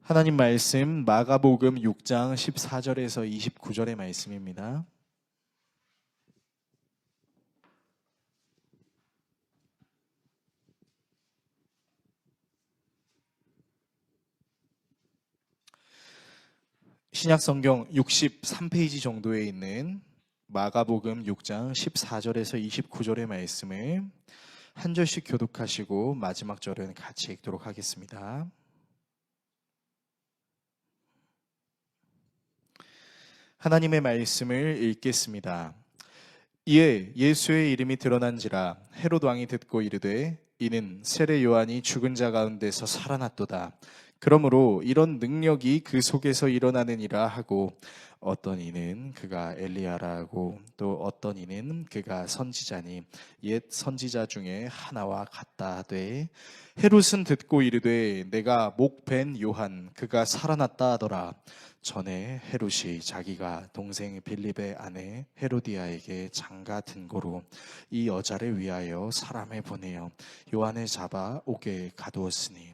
하나님 말씀 마가복음 6장 14절에서 29절의 말씀입니다. 신약성경 63페이지 정도에 있는 마가복음 6장 14절에서 29절의 말씀을 한 절씩 교독하시고 마지막 절은 같이 읽도록 하겠습니다. 하나님의 말씀을 읽겠습니다. 이에 예수의 이름이 드러난지라 헤롯 왕이 듣고 이르되 이는 세례 요한이 죽은 자 가운데서 살아났도다. 그러므로 이런 능력이 그 속에서 일어나느니라 하고 어떤 이는 그가 엘리야라 하고 또 어떤 이는 그가 선지자니 옛 선지자 중에 하나와 같다 하되 헤롯은 듣고 이르되 내가 목 벤 요한 그가 살아났다 하더라. 전에 헤롯이 자기가 동생 빌립의 아내 헤로디아에게 장가 든 고로 이 여자를 위하여 사람을 보내어 요한을 잡아 옥에 가두었으니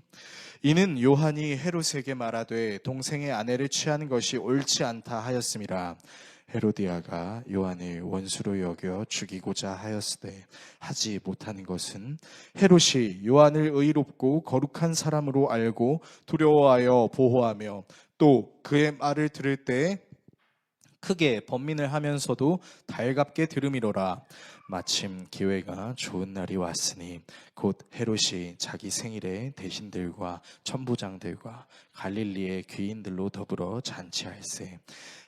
이는 요한이 헤롯에게 말하되 동생의 아내를 취하는 것이 옳지 않다 하였음이라. 헤로디아가 요한을 원수로 여겨 죽이고자 하였으되 하지 못하는 것은 헤롯이 요한을 의롭고 거룩한 사람으로 알고 두려워하여 보호하며 또 그의 말을 들을 때 크게 번민을 하면서도 달갑게 들음이로라. 마침 기회가 좋은 날이 왔으니 곧 헤롯이 자기 생일에 대신들과 천부장들과 갈릴리의 귀인들로 더불어 잔치할세.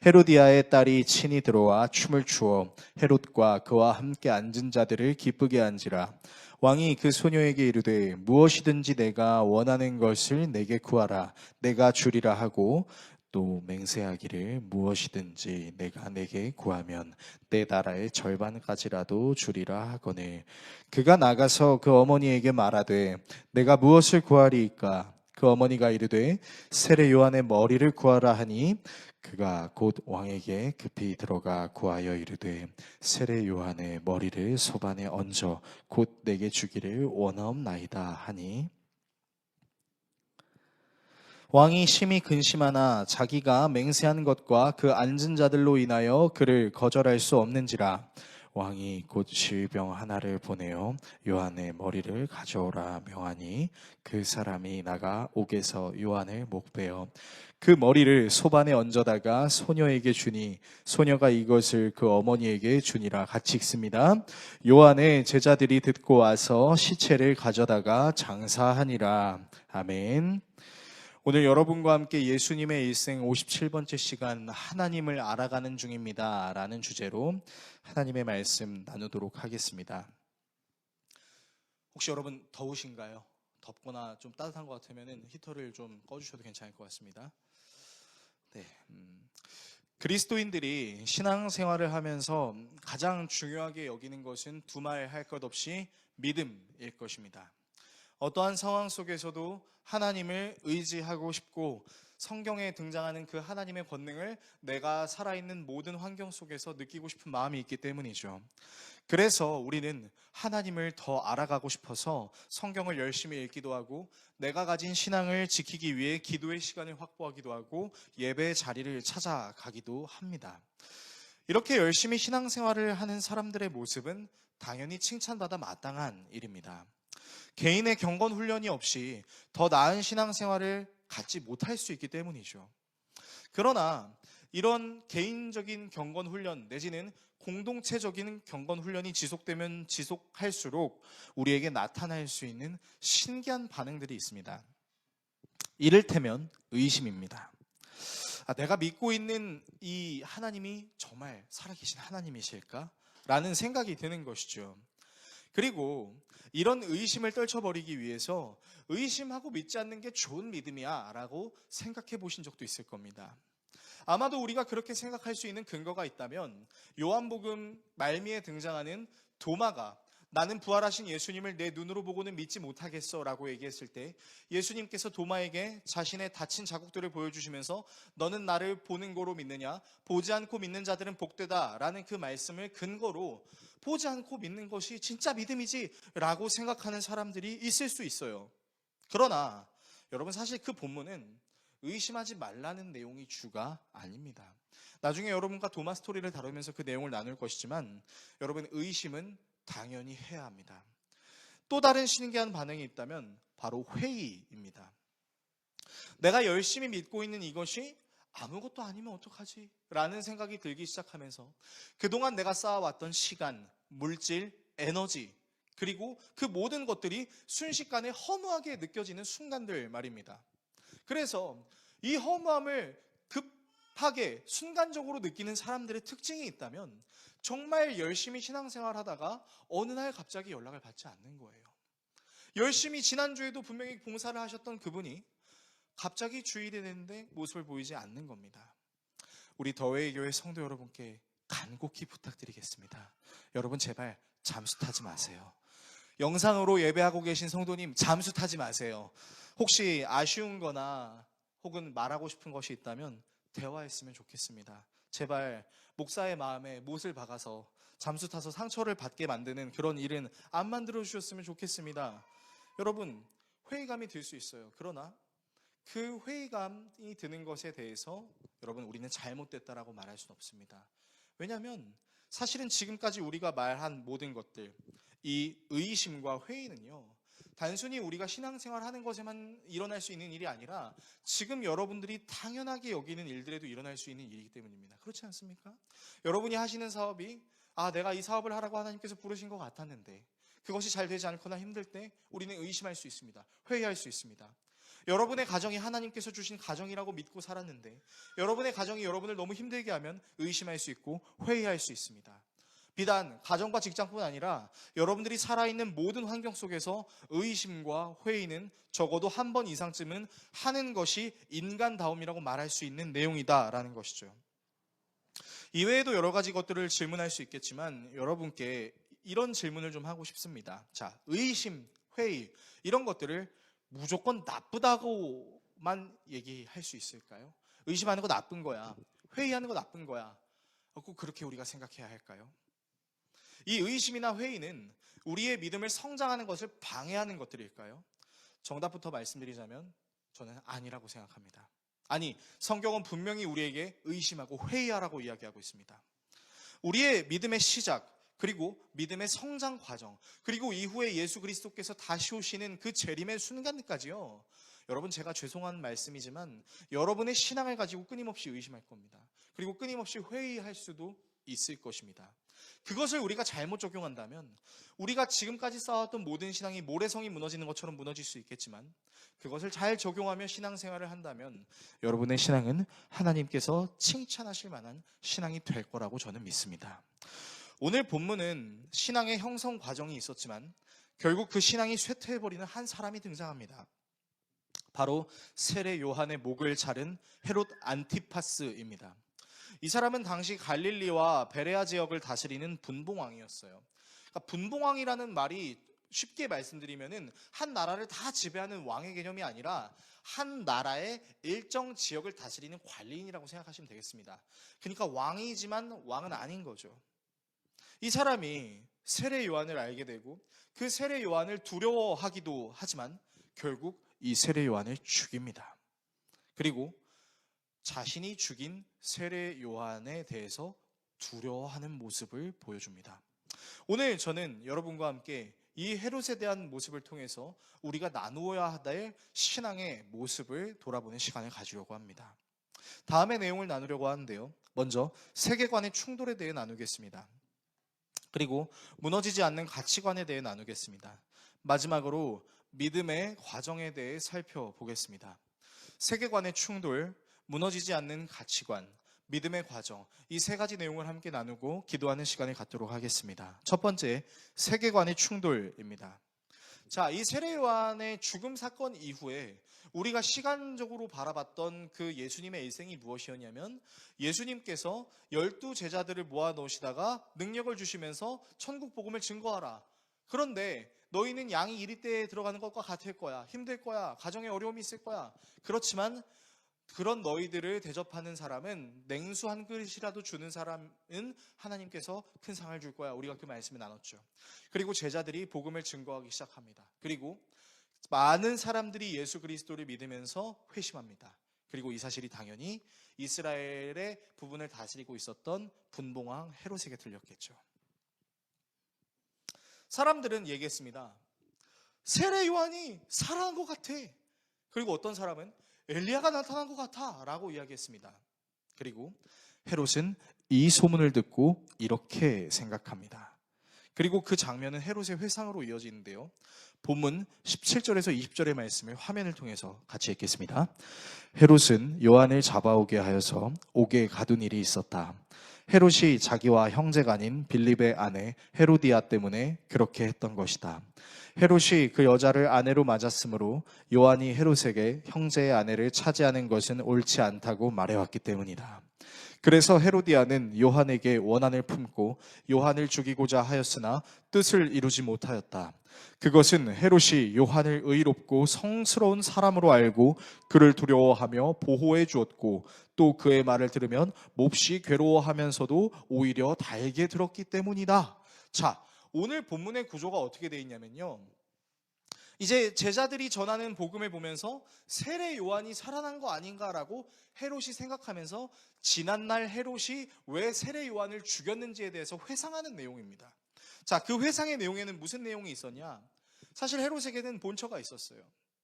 헤로디아의 딸이 친히 들어와 춤을 추어 헤롯과 그와 함께 앉은 자들을 기쁘게 한지라. 왕이 그 소녀에게 이르되 무엇이든지 내가 원하는 것을 내게 구하라 내가 주리라 하고 또 맹세하기를 무엇이든지 내가 내게 구하면 내 나라의 절반까지라도 주리라 하거늘. 그가 나가서 그 어머니에게 말하되 내가 무엇을 구하리이까? 그 어머니가 이르되 세례 요한의 머리를 구하라 하니 그가 곧 왕에게 급히 들어가 구하여 이르되 세례 요한의 머리를 소반에 얹어 곧 내게 주기를 원하옵나이다 하니 왕이 심히 근심하나 자기가 맹세한 것과 그 앉은 자들로 인하여 그를 거절할 수 없는지라. 왕이 곧 질병 하나를 보내어 요한의 머리를 가져오라 명하니 그 사람이 나가 옥에서 요한을 목베어 그 머리를 소반에 얹어다가 소녀에게 주니 소녀가 이것을 그 어머니에게 주니라. 같이 읽습니다. 요한의 제자들이 듣고 와서 시체를 가져다가 장사하니라. 아멘. 오늘 여러분과 함께 예수님의 일생 57번째 시간 하나님을 알아가는 중입니다 라는 주제로 하나님의 말씀 나누도록 하겠습니다. 혹시 여러분 더우신가요? 덥거나 좀 따뜻한 것 같으면 히터를 좀 꺼주셔도 괜찮을 것 같습니다. 네, 그리스도인들이 신앙생활을 하면서 가장 중요하게 여기는 것은 두말할 것 없이 믿음일 것입니다. 어떠한 상황 속에서도 하나님을 의지하고 싶고 성경에 등장하는 그 하나님의 권능을 내가 살아있는 모든 환경 속에서 느끼고 싶은 마음이 있기 때문이죠. 그래서 우리는 하나님을 더 알아가고 싶어서 성경을 열심히 읽기도 하고 내가 가진 신앙을 지키기 위해 기도의 시간을 확보하기도 하고 예배의 자리를 찾아가기도 합니다. 이렇게 열심히 신앙생활을 하는 사람들의 모습은 당연히 칭찬받아 마땅한 일입니다. 개인의 경건 훈련이 없이 더 나은 신앙생활을 갖지 못할 수 있기 때문이죠. 그러나 이런 개인적인 경건 훈련 내지는 공동체적인 경건 훈련이 지속되면 지속할수록 우리에게 나타날 수 있는 신기한 반응들이 있습니다. 이를테면 의심입니다. 내가 믿고 있는 이 하나님이 정말 살아계신 하나님이실까? 라는 생각이 드는 것이죠. 그리고 이런 의심을 떨쳐버리기 위해서 의심하고 믿지 않는 게 좋은 믿음이야 라고 생각해 보신 적도 있을 겁니다. 아마도 우리가 그렇게 생각할 수 있는 근거가 있다면 요한복음 말미에 등장하는 도마가 나는 부활하신 예수님을 내 눈으로 보고는 믿지 못하겠어 라고 얘기했을 때 예수님께서 도마에게 자신의 다친 자국들을 보여주시면서 너는 나를 보는 거로 믿느냐? 보지 않고 믿는 자들은 복되다 라는 그 말씀을 근거로 보지 않고 믿는 것이 진짜 믿음이지 라고 생각하는 사람들이 있을 수 있어요. 그러나 여러분 사실 그 본문은 의심하지 말라는 내용이 주가 아닙니다. 나중에 여러분과 도마 스토리를 다루면서 그 내용을 나눌 것이지만 여러분, 의심은 당연히 해야 합니다. 또 다른 신기한 반응이 있다면 바로 회의입니다. 내가 열심히 믿고 있는 이것이 아무것도 아니면 어떡하지? 라는 생각이 들기 시작하면서 그동안 내가 쌓아왔던 시간, 물질, 에너지, 그리고 그 모든 것들이 순식간에 허무하게 느껴지는 순간들 말입니다. 그래서 이 허무함을 급하게 순간적으로 느끼는 사람들의 특징이 있다면 정말 열심히 신앙생활 하다가 어느 날 갑자기 연락을 받지 않는 거예요. 열심히 지난주에도 분명히 봉사를 하셨던 그분이 갑자기 주일이 됐는데 모습을 보이지 않는 겁니다. 우리 더웨이 교회 성도 여러분께 간곡히 부탁드리겠습니다. 여러분, 제발 잠수 타지 마세요. 영상으로 예배하고 계신 성도님, 잠수 타지 마세요. 혹시 아쉬운 거나 혹은 말하고 싶은 것이 있다면 대화했으면 좋겠습니다. 제발 목사의 마음에 못을 박아서 잠수 타서 상처를 받게 만드는 그런 일은 안 만들어 주셨으면 좋겠습니다. 여러분, 회의감이 들 수 있어요. 그러나 그 회의감이 드는 것에 대해서 여러분, 우리는 잘못됐다라고 말할 수는 없습니다. 왜냐하면 사실은 지금까지 우리가 말한 모든 것들, 이 의심과 회의는요, 단순히 우리가 신앙생활하는 것에만 일어날 수 있는 일이 아니라 지금 여러분들이 당연하게 여기는 일들에도 일어날 수 있는 일이기 때문입니다. 그렇지 않습니까? 여러분이 하시는 사업이 내가 이 사업을 하라고 하나님께서 부르신 것 같았는데 그것이 잘 되지 않거나 힘들 때 우리는 의심할 수 있습니다. 회의할 수 있습니다. 여러분의 가정이 하나님께서 주신 가정이라고 믿고 살았는데 여러분의 가정이 여러분을 너무 힘들게 하면 의심할 수 있고 회의할 수 있습니다. 비단 가정과 직장뿐 아니라 여러분들이 살아있는 모든 환경 속에서 의심과 회의는 적어도 한 번 이상쯤은 하는 것이 인간다움이라고 말할 수 있는 내용이다라는 것이죠. 이외에도 여러 가지 것들을 질문할 수 있겠지만 여러분께 이런 질문을 좀 하고 싶습니다. 자, 의심, 회의 이런 것들을 무조건 나쁘다고만 얘기할 수 있을까요? 의심하는 거 나쁜 거야. 회의하는 거 나쁜 거야. 꼭 그렇게 우리가 생각해야 할까요? 이 의심이나 회의는 우리의 믿음을 성장하는 것을 방해하는 것들일까요? 정답부터 말씀드리자면 저는 아니라고 생각합니다. 아니, 성경은 분명히 우리에게 의심하고 회의하라고 이야기하고 있습니다. 우리의 믿음의 시작, 그리고 믿음의 성장 과정, 그리고 이후에 예수 그리스도께서 다시 오시는 그 재림의 순간까지요. 여러분, 제가 죄송한 말씀이지만 여러분의 신앙을 가지고 끊임없이 의심할 겁니다. 그리고 끊임없이 회의할 수도 있을 것입니다. 그것을 우리가 잘못 적용한다면 우리가 지금까지 쌓아왔던 모든 신앙이 모래성이 무너지는 것처럼 무너질 수 있겠지만 그것을 잘 적용하며 신앙생활을 한다면 여러분의 신앙은 하나님께서 칭찬하실 만한 신앙이 될 거라고 저는 믿습니다. 오늘 본문은 신앙의 형성 과정이 있었지만 결국 그 신앙이 쇠퇴해버리는 한 사람이 등장합니다. 바로 세례 요한의 목을 자른 헤롯 안티파스입니다. 이 사람은 당시 갈릴리와 베레아 지역을 다스리는 분봉왕이었어요. 그러니까 분봉왕이라는 말이 쉽게 말씀드리면은 한 나라를 다 지배하는 왕의 개념이 아니라 한 나라의 일정 지역을 다스리는 관리인이라고 생각하시면 되겠습니다. 그러니까 왕이지만 왕은 아닌 거죠. 이 사람이 세례 요한을 알게 되고 그 세례 요한을 두려워하기도 하지만 결국 이 세례 요한을 죽입니다. 그리고 자신이 죽인 세례 요한에 대해서 두려워하는 모습을 보여줍니다. 오늘 저는 여러분과 함께 이 헤롯에 대한 모습을 통해서 우리가 나누어야 할 신앙의 모습을 돌아보는 시간을 가지려고 합니다. 다음의 내용을 나누려고 하는데요. 먼저 세계관의 충돌에 대해 나누겠습니다. 그리고 무너지지 않는 가치관에 대해 나누겠습니다. 마지막으로 믿음의 과정에 대해 살펴보겠습니다. 세계관의 충돌, 무너지지 않는 가치관, 믿음의 과정, 이 세 가지 내용을 함께 나누고 기도하는 시간을 갖도록 하겠습니다. 첫 번째, 세계관의 충돌입니다. 자, 이 세례 요한의 죽음 사건 이후에 우리가 시간적으로 바라봤던 그 예수님의 일생이 무엇이었냐면 예수님께서 12 제자들을 모아 놓으시다가 능력을 주시면서 천국 복음을 증거하라. 그런데 너희는 양이 이리때에 들어가는 것과 같을 거야. 힘들 거야. 가정에 어려움이 있을 거야. 그렇지만 그런 너희들을 대접하는 사람은 냉수 한 그릇이라도 주는 사람은 하나님께서 큰 상을 줄 거야. 우리가 그 말씀을 나눴죠. 그리고 제자들이 복음을 증거하기 시작합니다. 그리고 많은 사람들이 예수 그리스도를 믿으면서 회심합니다. 그리고 이 사실이 당연히 이스라엘의 부분을 다스리고 있었던 분봉왕 헤롯에게 들렸겠죠. 사람들은 얘기했습니다. 세례 요한이 살아난 것 같아. 그리고 어떤 사람은 엘리야가 나타난 것 같아 라고 이야기했습니다. 그리고 헤롯은 이 소문을 듣고 이렇게 생각합니다. 그리고 그 장면은 헤롯의 회상으로 이어지는데요. 본문 17절에서 20절의 말씀을 화면을 통해서 같이 읽겠습니다. 헤롯은 요한을 잡아오게 하여서 옥에 가둔 일이 있었다. 헤롯이 자기와 형제가 아닌 빌립의 아내 헤로디아 때문에 그렇게 했던 것이다. 헤롯이 그 여자를 아내로 맞았으므로 요한이 헤롯에게 형제의 아내를 차지하는 것은 옳지 않다고 말해왔기 때문이다. 그래서 헤로디아는 요한에게 원한을 품고 요한을 죽이고자 하였으나 뜻을 이루지 못하였다. 그것은 헤롯이 요한을 의롭고 성스러운 사람으로 알고 그를 두려워하며 보호해 주었고 또 그의 말을 들으면 몹시 괴로워하면서도 오히려 달게 들었기 때문이다. 자, 오늘 본문의 구조가 어떻게 되어 있냐면요. 이제 제자들이 전하는 복음을 보면서 세례 요한이 살아난 거 아닌가라고 헤롯이 생각하면서 지난날 헤롯이 왜 세례 요한을 죽였는지에 대해서 회상하는 내용입니다. 자, 그 회상의 내용에는 무슨 내용이 있었냐? 사실 헤롯에게는 본처가 있었어요.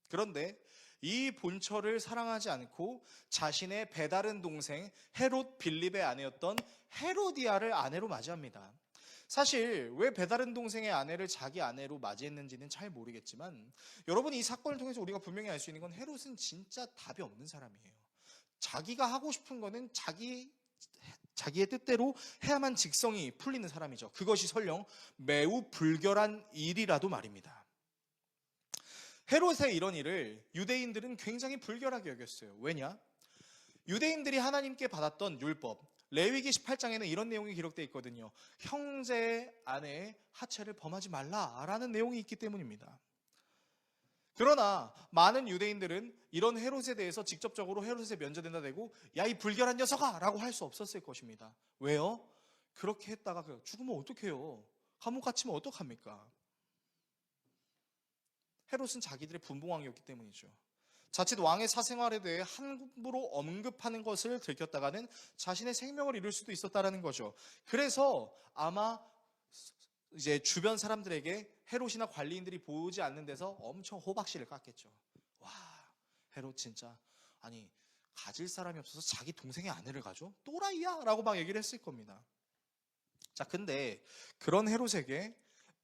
그런데 이 본처를 사랑하지 않고 자신의 배다른 동생 헤롯 빌립의 아내였던 헤로디아를 아내로 맞이합니다. 사실 왜 배다른 동생의 아내를 자기 아내로 맞이했는지는 잘 모르겠지만 여러분, 이 사건을 통해서 우리가 분명히 알 수 있는 건 헤롯은 진짜 답이 없는 사람이에요. 자기가 하고 싶은 거는 자기의 뜻대로 해야만 직성이 풀리는 사람이죠. 그것이 설령 매우 불결한 일이라도 말입니다. 헤롯의 이런 일을 유대인들은 굉장히 불결하게 여겼어요. 왜냐? 유대인들이 하나님께 받았던 율법 레위기 18장에는 이런 내용이 기록되어 있거든요. 형제의 아내의 하체를 범하지 말라라는 내용이 있기 때문입니다. 그러나 많은 유대인들은 이런 헤롯에 대해서 직접적으로 헤롯에 면제된다 대고 야, 이 불결한 녀석아 라고 할 수 없었을 것입니다. 왜요? 그렇게 했다가 죽으면 어떡해요? 감옥 갇히면 어떡합니까? 헤롯은 자기들의 분봉왕이었기 때문이죠. 자칫 왕의 사생활에 대해 함부로 언급하는 것을 들켰다가는 자신의 생명을 잃을 수도 있었다라는 거죠. 그래서 아마 이제 주변 사람들에게 헤롯이나 관리인들이 보지 않는 데서 엄청 호박씨를 깠겠죠. 와, 헤롯 진짜 아니 가질 사람이 없어서 자기 동생의 아내를 가져? 또라이야! 라고 막 얘기를 했을 겁니다. 자, 근데 그런 헤롯에게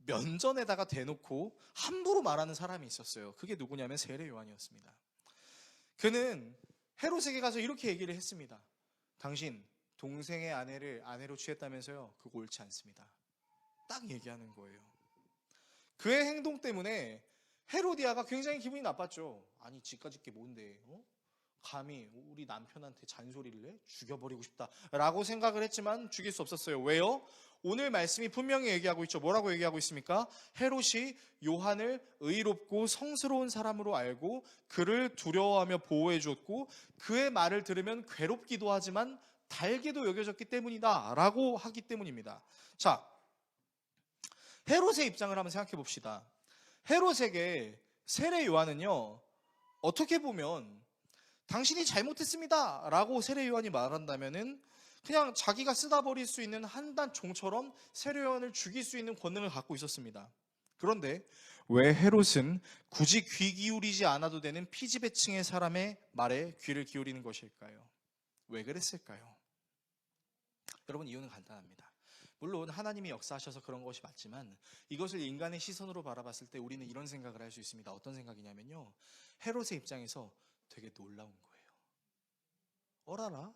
면전에다가 대놓고 함부로 말하는 사람이 있었어요. 그게 누구냐면 세례 요한이었습니다. 그는 헤롯에게 가서 이렇게 얘기를 했습니다. 당신 동생의 아내를 아내로 취했다면서요? 그거 옳지 않습니다. 딱 얘기하는 거예요. 그의 행동 때문에 헤로디아가 굉장히 기분이 나빴죠. 아니 지까짓 게 뭔데 감히 우리 남편한테 잔소리를 해? 죽여버리고 싶다 라고 생각을 했지만 죽일 수 없었어요. 왜요? 오늘 말씀이 분명히 얘기하고 있죠. 뭐라고 얘기하고 있습니까? 헤롯이 요한을 의롭고 성스러운 사람으로 알고 그를 두려워하며 보호해 주었고 그의 말을 들으면 괴롭기도 하지만 달게도 여겨졌기 때문이다 라고 하기 때문입니다. 자, 헤롯의 입장을 한번 생각해 봅시다. 헤롯에게 세례 요한은요, 어떻게 보면 당신이 잘못했습니다 라고 세례 요한이 말한다면은 그냥 자기가 쓰다 버릴 수 있는 한단 종처럼 세례 요한을 죽일 수 있는 권능을 갖고 있었습니다. 그런데 왜 헤롯은 굳이 귀 기울이지 않아도 되는 피지배층의 사람의 말에 귀를 기울이는 것일까요? 왜 그랬을까요? 여러분, 이유는 간단합니다. 물론 하나님이 역사하셔서 그런 것이 맞지만 이것을 인간의 시선으로 바라봤을 때 우리는 이런 생각을 할 수 있습니다. 어떤 생각이냐면요, 헤롯의 입장에서 되게 놀라운 거예요. 어라라?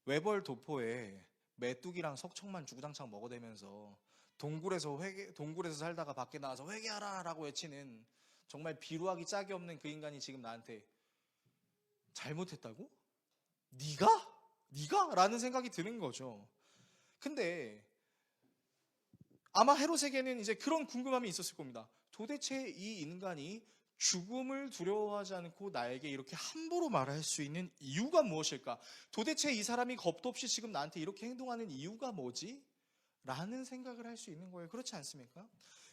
외벌 도포에 메뚜기랑 석청만 주구장창 먹어대면서 동굴에서 살다가 밖에 나와서 회개하라 라고 외치는 정말 비루하기 짝이 없는 그 인간이 지금 나한테 잘못했다고? 네가? 라는 생각이 드는 거죠. 근데 아마 헤롯에게는 이제 그런 궁금함이 있었을 겁니다. 도대체 이 인간이 죽음을 두려워하지 않고 나에게 이렇게 함부로 말할 수 있는 이유가 무엇일까? 도대체 이 사람이 겁도 없이 지금 나한테 이렇게 행동하는 이유가 뭐지? 라는 생각을 할 수 있는 거예요. 그렇지 않습니까?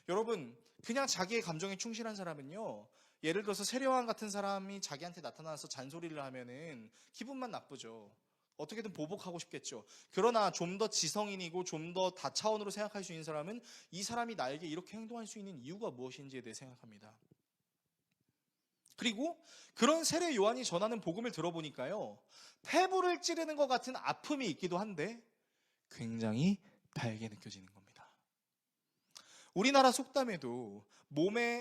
여러분, 그냥 자기의 감정에 충실한 사람은요, 예를 들어서 세례요한 같은 사람이 자기한테 나타나서 잔소리를 하면은 기분만 나쁘죠. 어떻게든 보복하고 싶겠죠. 그러나 좀 더 지성인이고 좀 더 다차원으로 생각할 수 있는 사람은 이 사람이 나에게 이렇게 행동할 수 있는 이유가 무엇인지에 대해 생각합니다. 그리고 그런 세례 요한이 전하는 복음을 들어보니까요, 폐부를 찌르는 것 같은 아픔이 있기도 한데 굉장히 달게 느껴지는 겁니다. 우리나라 속담에도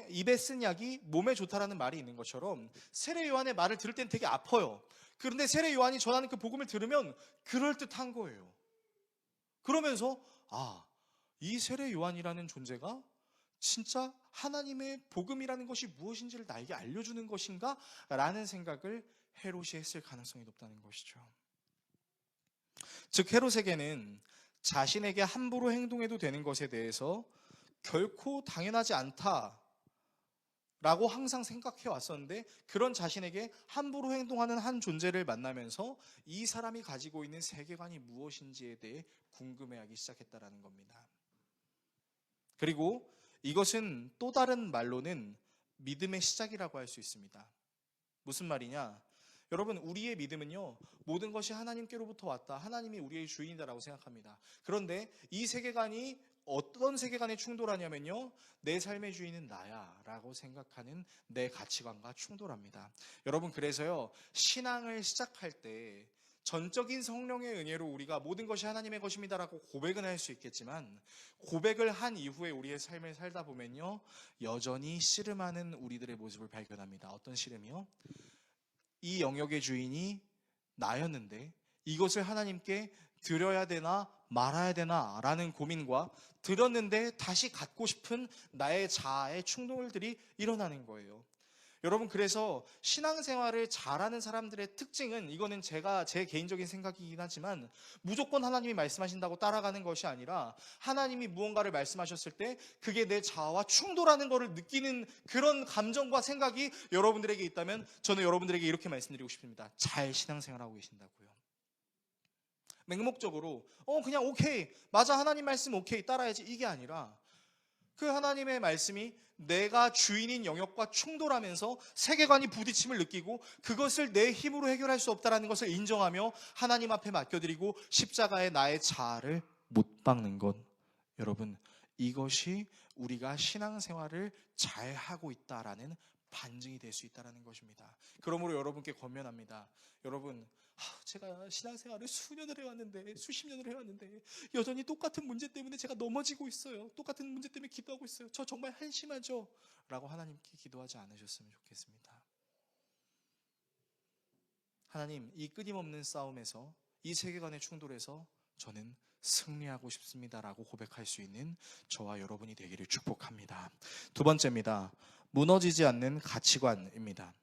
입에 쓴 약이 몸에 좋다라는 말이 있는 것처럼 세례 요한의 말을 들을 땐 되게 아파요. 그런데 세례 요한이 전하는 그 복음을 들으면 그럴듯한 거예요. 그러면서 이 세례 요한이라는 존재가 진짜 하나님의 복음이라는 것이 무엇인지를 나에게 알려주는 것인가? 라는 생각을 헤롯이 했을 가능성이 높다는 것이죠. 즉 헤롯에게는 자신에게 함부로 행동해도 되는 것에 대해서 결코 당연하지 않다라고 항상 생각해 왔었는데, 그런 자신에게 함부로 행동하는 한 존재를 만나면서 이 사람이 가지고 있는 세계관이 무엇인지에 대해 궁금해하기 시작했다라는 겁니다. 그리고 이것은 또 다른 말로는 믿음의 시작이라고 할 수 있습니다. 무슨 말이냐? 여러분, 우리의 믿음은요, 모든 것이 하나님께로부터 왔다, 하나님이 우리의 주인이다라고 생각합니다. 그런데 이 세계관이 어떤 세계관에 충돌하냐면요, 내 삶의 주인은 나야 라고 생각하는 내 가치관과 충돌합니다. 여러분, 그래서요, 신앙을 시작할 때 전적인 성령의 은혜로 우리가 모든 것이 하나님의 것입니다라고 고백은 할 수 있겠지만, 고백을 한 이후에 우리의 삶을 살다 보면요, 여전히 씨름하는 우리들의 모습을 발견합니다. 어떤 씨름이요? 이 영역의 주인이 나였는데 이것을 하나님께 드려야 되나 말아야 되나 라는 고민과, 드렸는데 다시 갖고 싶은 나의 자아의 충동들이 일어나는 거예요. 여러분, 그래서 신앙생활을 잘하는 사람들의 특징은, 이거는 제 개인적인 생각이긴 하지만, 무조건 하나님이 말씀하신다고 따라가는 것이 아니라 하나님이 무언가를 말씀하셨을 때 그게 내 자아와 충돌하는 것을 느끼는 그런 감정과 생각이 여러분들에게 있다면 저는 여러분들에게 이렇게 말씀드리고 싶습니다. 잘 신앙생활하고 계신다고요. 맹목적으로 그냥 오케이, 맞아, 하나님 말씀 오케이, 따라야지, 이게 아니라 그 하나님의 말씀이 내가 주인인 영역과 충돌하면서 세계관이 부딪힘을 느끼고 그것을 내 힘으로 해결할 수 없다는 것을 인정하며 하나님 앞에 맡겨드리고 십자가에 나의 자아를 못 박는 것, 여러분, 이것이 우리가 신앙생활을 잘하고 있다라는 반증이 될 수 있다는 것입니다. 그러므로 여러분께 권면합니다. 여러분, 제가 신앙생활을 수년을 해왔는데, 수십 년을 해왔는데 여전히 똑같은 문제 때문에 제가 넘어지고 있어요. 똑같은 문제 때문에 기도하고 있어요. 저 정말 한심하죠? 라고 하나님께 기도하지 않으셨으면 좋겠습니다. 하나님, 이 끊임없는 싸움에서, 이 세계관의 충돌에서 저는 승리하고 싶습니다라고 고백할 수 있는 저와 여러분이 되기를 축복합니다. 두 번째입니다. 무너지지 않는 가치관입니다.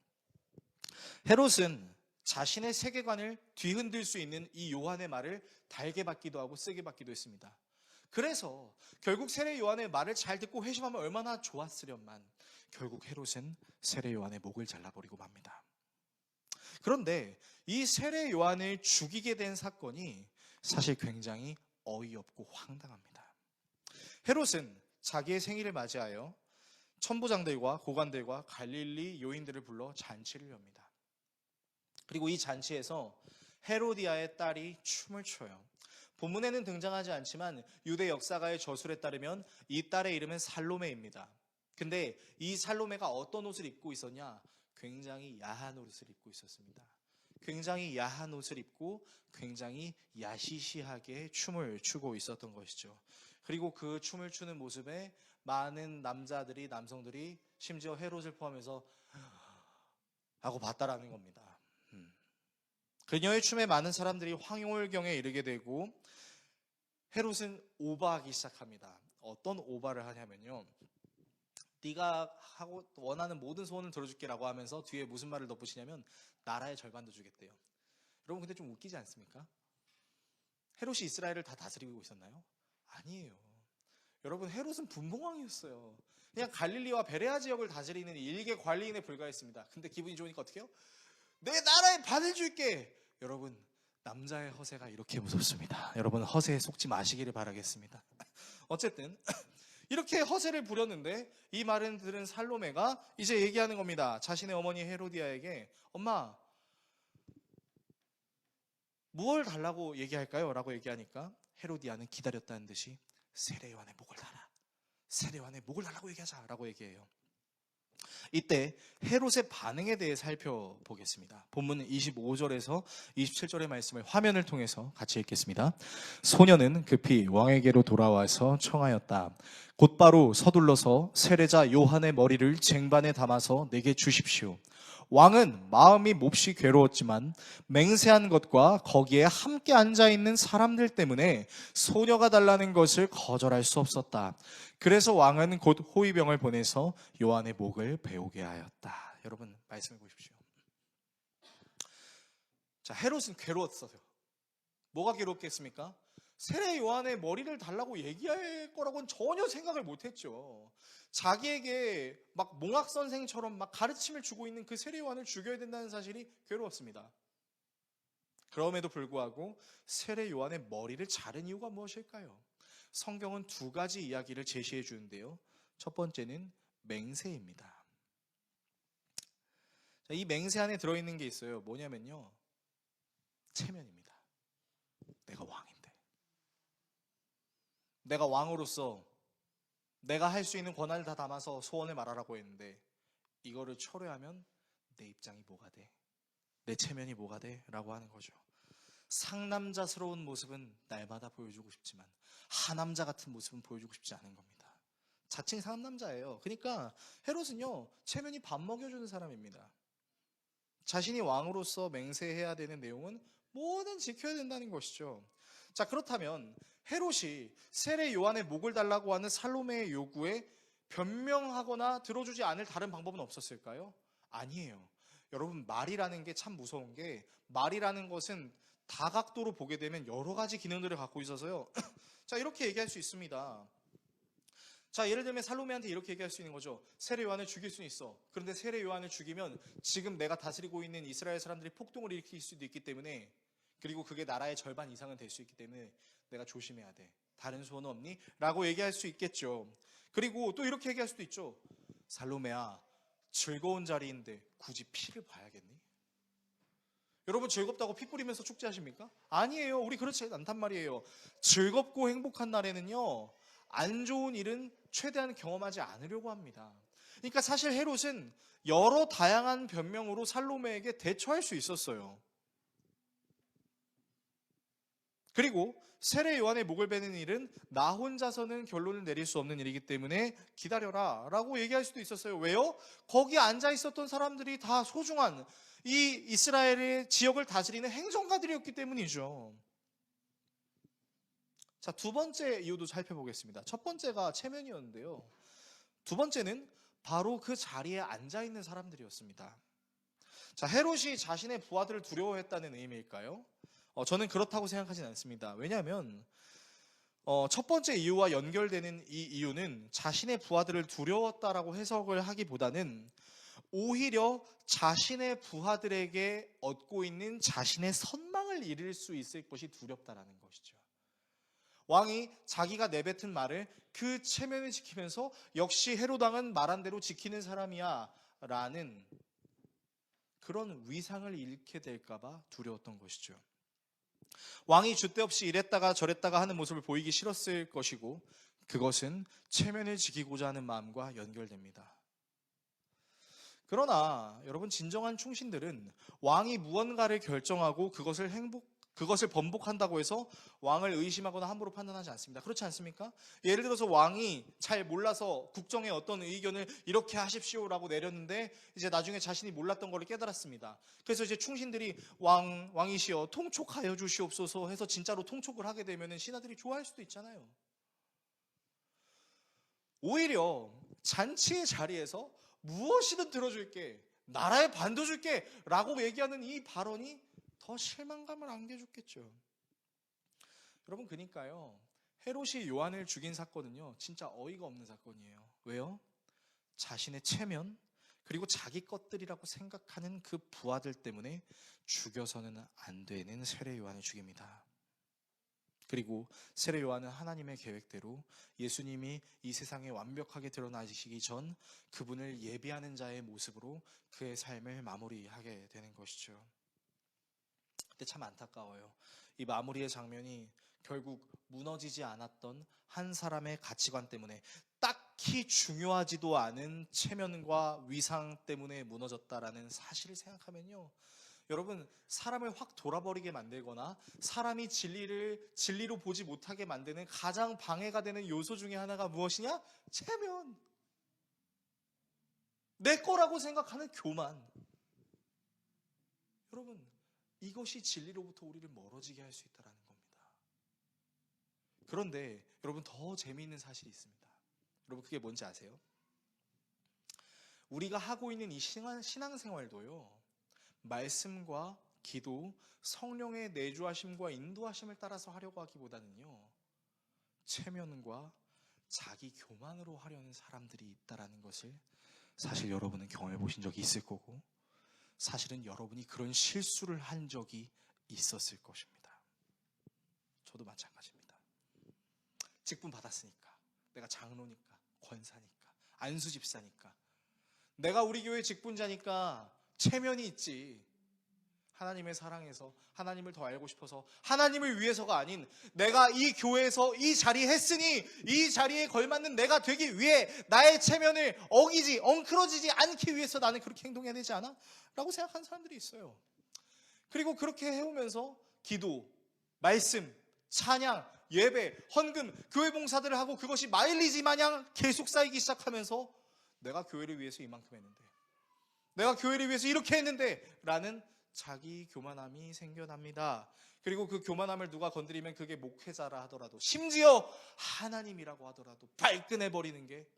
헤롯은 자신의 세계관을 뒤흔들 수 있는 이 요한의 말을 달게 받기도 하고 쓰게 받기도 했습니다. 그래서 결국 세례 요한의 말을 잘 듣고 회심하면 얼마나 좋았으련만, 결국 헤롯은 세례 요한의 목을 잘라버리고 맙니다. 그런데 이 세례 요한을 죽이게 된 사건이 사실 굉장히 어이없고 황당합니다. 헤롯은 자기의 생일을 맞이하여 천부장들과 고관들과 갈릴리 요인들을 불러 잔치를 엽니다. 그리고 이 잔치에서 헤로디아의 딸이 춤을 춰요. 본문에는 등장하지 않지만 유대 역사가의 저술에 따르면 이 딸의 이름은 살로메입니다. 근데 이 살로메가 어떤 옷을 입고 있었냐? 굉장히 야한 옷을 입고 있었습니다. 굉장히 야한 옷을 입고 굉장히 야시시하게 춤을 추고 있었던 것이죠. 그리고 그 춤을 추는 모습에 많은 남성들이 심지어 헤롯을 포함해서 하고 봤다라는 겁니다. 그녀의 춤에 많은 사람들이 황홀경에 이르게 되고 헤롯은 오바하기 시작합니다. 어떤 오바를 하냐면요, 네가 하고 원하는 모든 소원을 들어줄게라고 하면서 뒤에 무슨 말을 덧붙이냐면 나라의 절반도 주겠대요. 여러분, 근데 좀 웃기지 않습니까? 헤롯이 이스라엘을 다 다스리고 있었나요? 아니에요. 여러분, 헤롯은 분봉왕이었어요. 그냥 갈릴리와 베레아 지역을 다스리는 일개 관리인에 불과했습니다. 근데 기분이 좋으니까 어떻게 해요? 내 나라의 반을 줄게. 여러분, 남자의 허세가 이렇게 무섭습니다. 여러분, 허세에 속지 마시기를 바라겠습니다. 어쨌든 이렇게 허세를 부렸는데 이 말을 들은 살로메가 이제 얘기하는 겁니다. 자신의 어머니 헤로디아에게 엄마 무엇을 달라고 얘기할까요? 라고 얘기하니까 헤로디아는 기다렸다는 듯이 세례요한의 목을 달아. 세례요한의 목을 달라고 얘기하자 라고 얘기해요. 이때 헤롯의 반응에 대해 살펴보겠습니다. 본문 25절에서 27절의 말씀을 화면을 통해서 같이 읽겠습니다. 소녀는 급히 왕에게로 돌아와서 청하였다. 곧바로 서둘러서 세례자 요한의 머리를 쟁반에 담아서 내게 주십시오. 왕은 마음이 몹시 괴로웠지만 맹세한 것과 거기에 함께 앉아있는 사람들 때문에 소녀가 달라는 것을 거절할 수 없었다. 그래서 왕은 곧 호위병을 보내서 요한의 목을 베우게 하였다. 여러분 말씀을 보십시오. 자, 헤롯은 괴로웠어요. 뭐가 괴롭겠습니까? 세례 요한의 머리를 달라고 얘기할 거라고는 전혀 생각을 못했죠. 자기에게 막 몽학 선생처럼 막 가르침을 주고 있는 그 세례 요한을 죽여야 된다는 사실이 괴로웠습니다. 그럼에도 불구하고 세례 요한의 머리를 자른 이유가 무엇일까요? 성경은 두 가지 이야기를 제시해 주는데요. 첫 번째는 맹세입니다. 이 맹세 안에 들어있는 게 있어요. 뭐냐면요, 체면입니다. 내가 왕인데, 내가 왕으로서 내가 할 수 있는 권한을 다 담아서 소원을 말하라고 했는데 이거를 철회하면 내 입장이 뭐가 돼? 내 체면이 뭐가 돼? 라고 하는 거죠. 상남자스러운 모습은 날마다 보여주고 싶지만 하남자 같은 모습은 보여주고 싶지 않은 겁니다. 자칭 상남자예요. 그러니까 헤롯은요, 체면이 밥 먹여주는 사람입니다. 자신이 왕으로서 맹세해야 되는 내용은 뭐든 지켜야 된다는 것이죠. 자, 그렇다면 헤롯이 세례 요한의 목을 달라고 하는 살로메의 요구에 변명하거나 들어주지 않을 다른 방법은 없었을까요? 아니에요. 여러분, 말이라는 게 참 무서운 게, 말이라는 것은 다각도로 보게 되면 여러 가지 기능들을 갖고 있어서요. 자, 이렇게 얘기할 수 있습니다. 자, 예를 들면 살로메한테 이렇게 얘기할 수 있는 거죠. 세례 요한을 죽일 수는 있어. 그런데 세례 요한을 죽이면 지금 내가 다스리고 있는 이스라엘 사람들이 폭동을 일으킬 수도 있기 때문에, 그리고 그게 나라의 절반 이상은 될 수 있기 때문에 내가 조심해야 돼. 다른 소원은 없니? 라고 얘기할 수 있겠죠. 그리고 또 이렇게 얘기할 수도 있죠. 살로메야, 즐거운 자리인데 굳이 피를 봐야겠니? 여러분, 즐겁다고 피 뿌리면서 축제하십니까? 아니에요. 우리 그렇지 않단 말이에요. 즐겁고 행복한 날에는요, 안 좋은 일은 최대한 경험하지 않으려고 합니다. 그러니까 사실 헤롯은 여러 다양한 변명으로 살로메에게 대처할 수 있었어요. 그리고 세례 요한의 목을 베는 일은 나 혼자서는 결론을 내릴 수 없는 일이기 때문에 기다려라 라고 얘기할 수도 있었어요. 왜요? 거기 앉아 있었던 사람들이 다 소중한 이 이스라엘의 지역을 다스리는 행정가들이었기 때문이죠. 자, 두 번째 이유도 살펴보겠습니다. 첫 번째가 체면이었는데요. 두 번째는 바로 그 자리에 앉아 있는 사람들이었습니다. 자, 헤롯이 자신의 부하들을 두려워했다는 의미일까요? 저는 그렇다고 생각하진 않습니다. 왜냐하면 첫 번째 이유와 연결되는 이 이유는 자신의 부하들을 두려웠다라고 해석을 하기보다는 오히려 자신의 부하들에게 얻고 있는 자신의 선망을 잃을 수 있을 것이 두렵다라는 것이죠. 왕이 자기가 내뱉은 말을 그 체면을 지키면서 역시 헤롯 왕은 말한 대로 지키는 사람이야 라는 그런 위상을 잃게 될까봐 두려웠던 것이죠. 왕이 줏대 없이 이랬다가 저랬다가 하는 모습을 보이기 싫었을 것이고, 그것은 체면을 지키고자 하는 마음과 연결됩니다. 그러나 여러분, 진정한 충신들은 왕이 무언가를 결정하고 그것을 번복한다고 해서 왕을 의심하거나 함부로 판단하지 않습니다. 그렇지 않습니까? 예를 들어서 왕이 잘 몰라서 국정의 어떤 의견을 이렇게 하십시오라고 내렸는데 이제 나중에 자신이 몰랐던 걸 깨달았습니다. 그래서 이제 충신들이 왕이시여 통촉하여 주시옵소서 해서 진짜로 통촉을 하게 되면 신하들이 좋아할 수도 있잖아요. 오히려 잔치의 자리에서 무엇이든 들어줄게, 나라에 반도줄게 라고 얘기하는 이 발언이 더 실망감을 안겨줬겠죠. 여러분, 그러니까요, 헤롯이 요한을 죽인 사건은요, 진짜 어이가 없는 사건이에요. 왜요? 자신의 체면, 그리고 자기 것들이라고 생각하는 그 부하들 때문에 죽여서는 안 되는 세례 요한을 죽입니다. 그리고 세례 요한은 하나님의 계획대로 예수님이 이 세상에 완벽하게 드러나시기 전 그분을 예비하는 자의 모습으로 그의 삶을 마무리하게 되는 것이죠. 근데 참 안타까워요. 이 마무리의 장면이 결국 무너지지 않았던 한 사람의 가치관 때문에, 딱히 중요하지도 않은 체면과 위상 때문에 무너졌다라는 사실을 생각하면요, 여러분, 사람을 확 돌아버리게 만들거나 사람이 진리로 보지 못하게 만드는 가장 방해가 되는 요소 중에 하나가 무엇이냐? 체면. 내 거라고 생각하는 교만. 여러분, 이것이 진리로부터 우리를 멀어지게 할 수 있다는 겁니다. 그런데 여러분, 더 재미있는 사실이 있습니다. 여러분, 그게 뭔지 아세요? 우리가 하고 있는 이 신앙생활도요, 말씀과 기도, 성령의 내주하심과 인도하심을 따라서 하려고 하기보다는요, 체면과 자기 교만으로 하려는 사람들이 있다는 것을 사실 여러분은 경험해 보신 적이 있을 거고, 사실은 여러분이 그런 실수를 한 적이 있었을 것입니다. 저도 마찬가지입니다. 직분 받았으니까, 내가 장로니까, 권사니까, 안수 집사니까, 내가 우리 교회 직분자니까 체면이 있지. 하나님의 사랑에서 하나님을 더 알고 싶어서, 하나님을 위해서가 아닌 내가 이 교회에서 이 자리에 했으니 이 자리에 걸맞는 내가 되기 위해 나의 체면을 엉클어지지 않기 위해서 나는 그렇게 행동해야 되지 않아? 라고 생각하는 사람들이 있어요. 그리고 그렇게 해오면서 기도, 말씀, 찬양, 예배, 헌금, 교회 봉사들을 하고 그것이 마일리지 마냥 계속 쌓이기 시작하면서 내가 교회를 위해서 이만큼 했는데, 내가 교회를 위해서 이렇게 했는데 라는 자기 교만함이 생겨납니다. 그리고 그 교만함을 누가 건드리면 그게 목회자라 하더라도, 심지어 하나님이라고 하더라도 발끈해버리는 게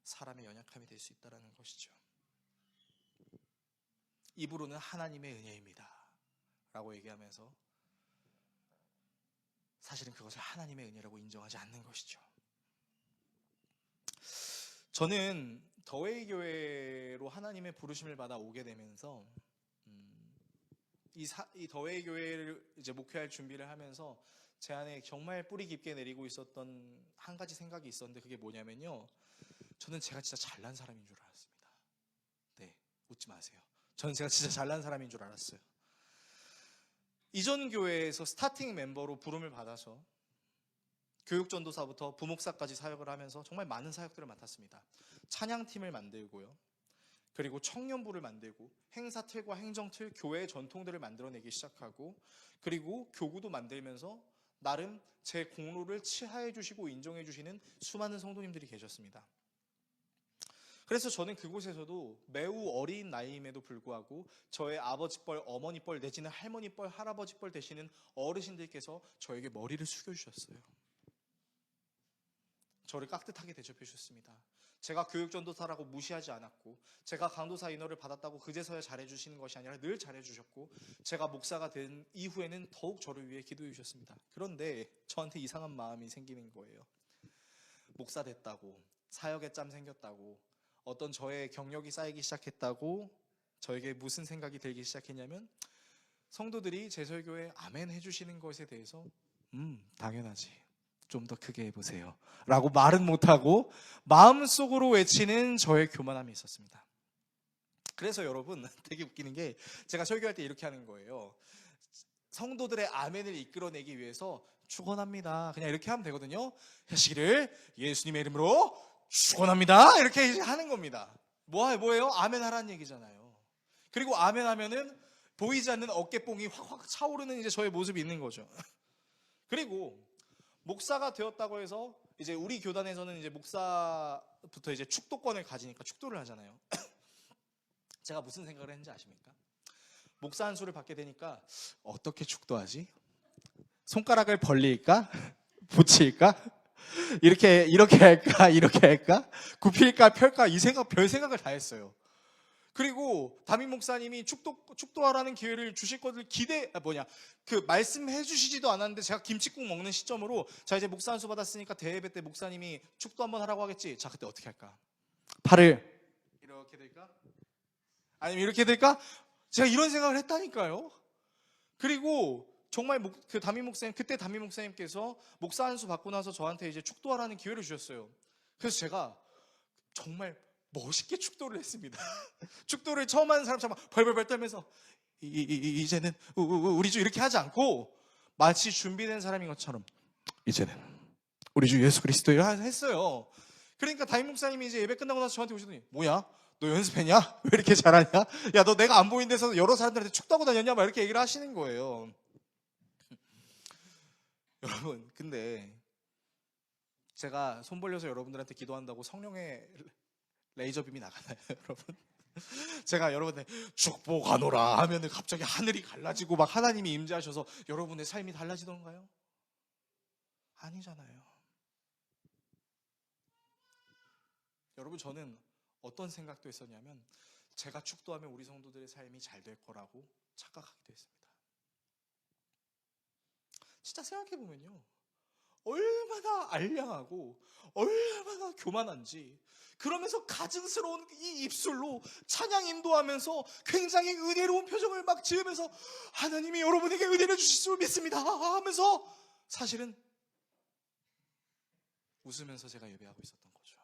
사람의 연약함이 될 수 있다는 것이죠. 입으로는 하나님의 은혜입니다 라고 얘기하면서 사실은 그것을 하나님의 은혜라고 인정하지 않는 것이죠. 저는 더웨이 교회로 하나님의 부르심을 받아 오게 되면서 이 더웨이 교회를 이제 목회할 준비를 하면서 제 안에 정말 뿌리 깊게 내리고 있었던 한 가지 생각이 있었는데, 그게 뭐냐면요, 저는 제가 진짜 잘난 사람인 줄 알았습니다. 네, 웃지 마세요. 저는 제가 진짜 잘난 사람인 줄 알았어요. 이전 교회에서 스타팅 멤버로 부름을 받아서 교육전도사부터 부목사까지 사역을 하면서 정말 많은 사역들을 맡았습니다. 찬양팀을 만들고요, 그리고 청년부를 만들고 행사틀과 행정틀, 교회의 전통들을 만들어내기 시작하고, 그리고 교구도 만들면서 나름 제 공로를 치하해 주시고 인정해 주시는 수많은 성도님들이 계셨습니다. 그래서 저는 그곳에서도 매우 어린 나이임에도 불구하고 저의 아버지뻘, 어머니뻘 내지는 할머니뻘, 할아버지뻘 되시는 어르신들께서 저에게 머리를 숙여주셨어요. 저를 깍듯하게 대접해 주셨습니다. 제가 교육전도사라고 무시하지 않았고, 제가 강도사 인허를 받았다고 그제서야 잘해주시는 것이 아니라 늘 잘해주셨고, 제가 목사가 된 이후에는 더욱 저를 위해 기도해 주셨습니다. 그런데 저한테 이상한 마음이 생기는 거예요. 목사 됐다고, 사역에 짬 생겼다고, 어떤 저의 경력이 쌓이기 시작했다고 저에게 무슨 생각이 들기 시작했냐면, 성도들이 제 설교에 아멘 해주시는 것에 대해서 당연하지, 좀 더 크게 해보세요 라고 말은 못하고 마음속으로 외치는 저의 교만함이 있었습니다. 그래서 여러분, 되게 웃기는 게, 제가 설교할 때 이렇게 하는 거예요. 성도들의 아멘을 이끌어내기 위해서 축원합니다, 그냥 이렇게 하면 되거든요. 하시기를 예수님의 이름으로 축원합니다, 이렇게 하는 겁니다. 뭐예요? 아멘 하라는 얘기잖아요. 그리고 아멘 하면은 보이지 않는 어깨뽕이 확확 차오르는 이제 저의 모습이 있는 거죠. 그리고 목사가 되었다고 해서 이제 우리 교단에서는 이제 목사부터 이제 축도권을 가지니까 축도를 하잖아요. 제가 무슨 생각을 했는지 아십니까? 목사 한 수를 받게 되니까 어떻게 축도하지? 손가락을 벌릴까? 붙일까? 이렇게 할까? 이렇게 할까? 굽힐까? 펼까? 별 생각을 다 했어요. 그리고 담임 목사님이 축도하라는 기회를 주실 것을 말씀해 주시지도 않았는데, 제가 김치국 먹는 시점으로, 자 이제 목사 한 수 받았으니까 대예배 때 목사님이 축도 한번 하라고 하겠지. 자 그때 어떻게 할까? 팔을 이렇게 될까? 아니면 이렇게 될까? 제가 이런 생각을 했다니까요. 그리고 정말 그 담임 목사님, 그때 담임 목사님께서 목사 안수 받고 나서 저한테 이제 축도하라는 기회를 주셨어요. 그래서 제가 정말 멋있게 축도를 했습니다. 축도를 처음 하는 사람처럼 벌벌벌 떨면서 이제는 우리 주 이렇게 하지 않고 마치 준비된 사람인 것처럼 이제는 우리 주 예수 그리스도여 했어요. 그러니까 담임 목사님이 이제 예배 끝나고 나서 저한테 오시더니 뭐야? 너 연습했냐? 왜 이렇게 잘하냐? 야, 너 내가 안 보이는 데서 여러 사람들한테 축도하고 다녔냐? 막 이렇게 얘기를 하시는 거예요. 여러분, 근데 제가 손 벌려서 여러분들한테 기도한다고 성령의 레이저빔이 나가나요, 여러분? 제가 여러분들 축복하노라 하면 갑자기 하늘이 갈라지고 막 하나님이 임재하셔서 여러분의 삶이 달라지던가요? 아니잖아요. 여러분, 저는 어떤 생각도 했었냐면 제가 축도하면 우리 성도들의 삶이 잘 될 거라고 착각하기도 했습니다. 진짜 생각해보면요, 얼마나 알량하고 얼마나 교만한지, 그러면서 가증스러운 이 입술로 찬양 인도하면서 굉장히 은혜로운 표정을 막 지으면서 하나님이 여러분에게 은혜를 주실 줄 믿습니다 하면서 사실은 웃으면서 제가 예배하고 있었던 거죠.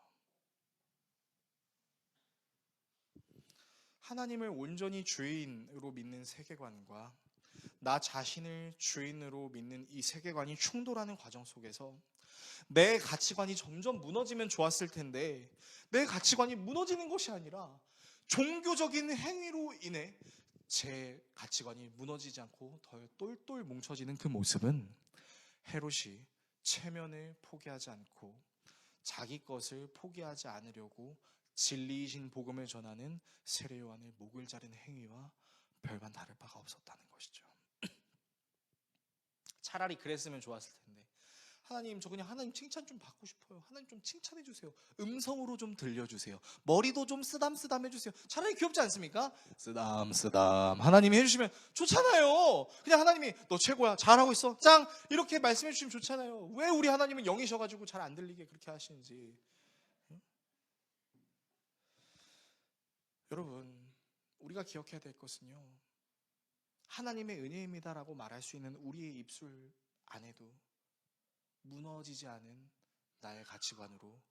하나님을 온전히 주인으로 믿는 세계관과 나 자신을 주인으로 믿는 이 세계관이 충돌하는 과정 속에서 내 가치관이 점점 무너지면 좋았을 텐데 내 가치관이 무너지는 것이 아니라 종교적인 행위로 인해 제 가치관이 무너지지 않고 더 똘똘 뭉쳐지는 그 모습은 헤롯이 체면을 포기하지 않고 자기 것을 포기하지 않으려고 진리이신 복음을 전하는 세례 요한의 목을 자르는 행위와 별반 다를 바가 없었다는 것이죠. 차라리 그랬으면 좋았을 텐데 하나님, 저 그냥 하나님 칭찬 좀 받고 싶어요. 하나님 좀 칭찬해 주세요. 음성으로 좀 들려주세요. 머리도 좀 쓰담쓰담 해주세요. 차라리 귀엽지 않습니까? 쓰담쓰담 하나님이 해주시면 좋잖아요. 그냥 하나님이 너 최고야, 잘하고 있어, 짱, 이렇게 말씀해 주시면 좋잖아요. 왜 우리 하나님은 영이셔가지고 잘 안 들리게 그렇게 하시는지. 여러분, 우리가 기억해야 될 것은요, 하나님의 은혜입니다라고 말할 수 있는 우리의 입술 안에도 무너지지 않은 나의 가치관으로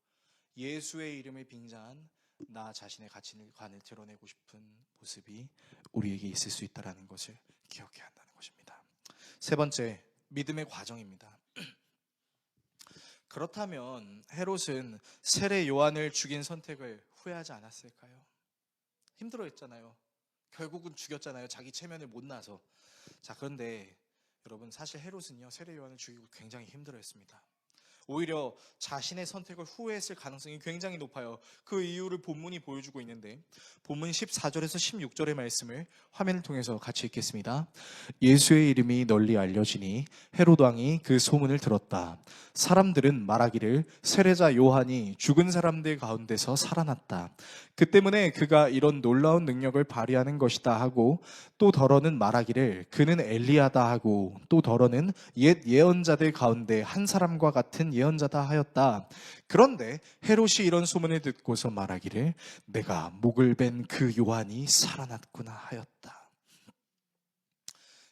예수의 이름을 빙자한 나 자신의 가치관을 드러내고 싶은 모습이 우리에게 있을 수 있다는 것을 기억해야 한다는 것입니다. 세 번째, 믿음의 과정입니다. 그렇다면 헤롯은 세례 요한을 죽인 선택을 후회하지 않았을까요? 힘들어했잖아요. 결국은 죽였잖아요. 자기 체면을 못 나서. 자, 그런데 여러분, 사실 헤롯은요, 세례 요한을 죽이고 굉장히 힘들어했습니다. 오히려 자신의 선택을 후회했을 가능성이 굉장히 높아요. 그 이유를 본문이 보여주고 있는데, 본문 14절에서 16절의 말씀을 화면을 통해서 같이 읽겠습니다. 예수의 이름이 널리 알려지니 헤롯 왕이 그 소문을 들었다. 사람들은 말하기를 세례자 요한이 죽은 사람들 가운데서 살아났다. 그 때문에 그가 이런 놀라운 능력을 발휘하는 것이다 하고, 또 더러는 말하기를 그는 엘리야다 하고, 또 더러는 옛 예언자들 가운데 한 사람과 같은 예언자다 하였다. 그런데 헤롯이 이런 소문을 듣고서 말하기를 내가 목을 벤 그 요한이 살아났구나 하였다.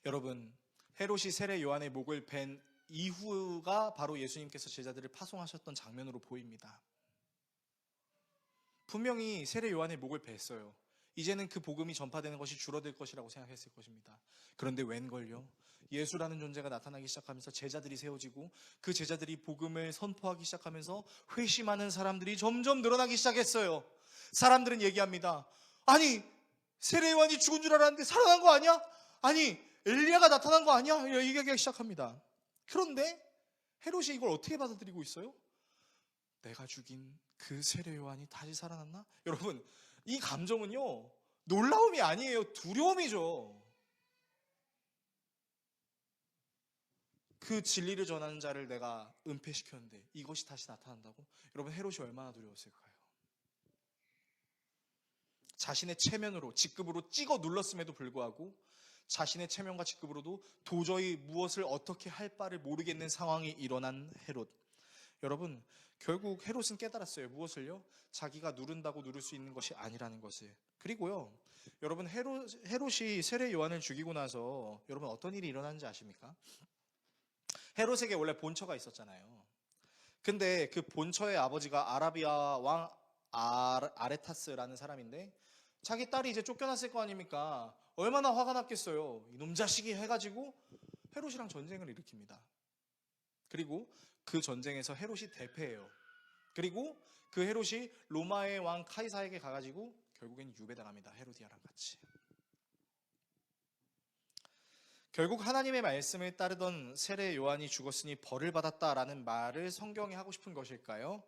여러분, 헤롯이 세례 요한의 목을 벤 이후가 바로 예수님께서 제자들을 파송하셨던 장면으로 보입니다. 분명히 세례 요한의 목을 뱄어요. 이제는 그 복음이 전파되는 것이 줄어들 것이라고 생각했을 것입니다. 그런데 웬걸요? 예수라는 존재가 나타나기 시작하면서 제자들이 세워지고 그 제자들이 복음을 선포하기 시작하면서 회심하는 사람들이 점점 늘어나기 시작했어요. 사람들은 얘기합니다. 아니, 세례 요한이 죽은 줄 알았는데 살아난 거 아니야? 아니, 엘리야가 나타난 거 아니야? 얘기하기 시작합니다. 그런데 헤롯이 이걸 어떻게 받아들이고 있어요? 내가 죽인 그 세례 요한이 다시 살아났나? 여러분, 이 감정은요, 놀라움이 아니에요. 두려움이죠. 그 진리를 전하는 자를 내가 은폐시켰는데 이것이 다시 나타난다고? 여러분, 헤롯이 얼마나 두려웠을까요? 자신의 체면으로, 직급으로 찍어 눌렀음에도 불구하고 자신의 체면과 직급으로도 도저히 무엇을 어떻게 할 바를 모르겠는 상황이 일어난 헤롯. 여러분, 결국 헤롯은 깨달았어요. 무엇을요? 자기가 누른다고 누를 수 있는 것이 아니라는 것을. 그리고요, 여러분, 헤롯이 세례 요한을 죽이고 나서 여러분 어떤 일이 일어났는지 아십니까? 헤롯에게 원래 본처가 있었잖아요. 근데 그 본처의 아버지가 아라비아 왕 아레타스라는 사람인데, 자기 딸이 이제 쫓겨났을 거 아닙니까? 얼마나 화가 났겠어요. 이놈 자식이 해가지고 헤롯이랑 전쟁을 일으킵니다. 그리고 그 전쟁에서 헤롯이 대패해요. 그리고 그 헤롯이 로마의 왕 카이사에게 가가지고 결국엔 유배당합니다. 헤로디아랑 같이. 결국 하나님의 말씀을 따르던 세례 요한이 죽었으니 벌을 받았다라는 말을 성경이 하고 싶은 것일까요?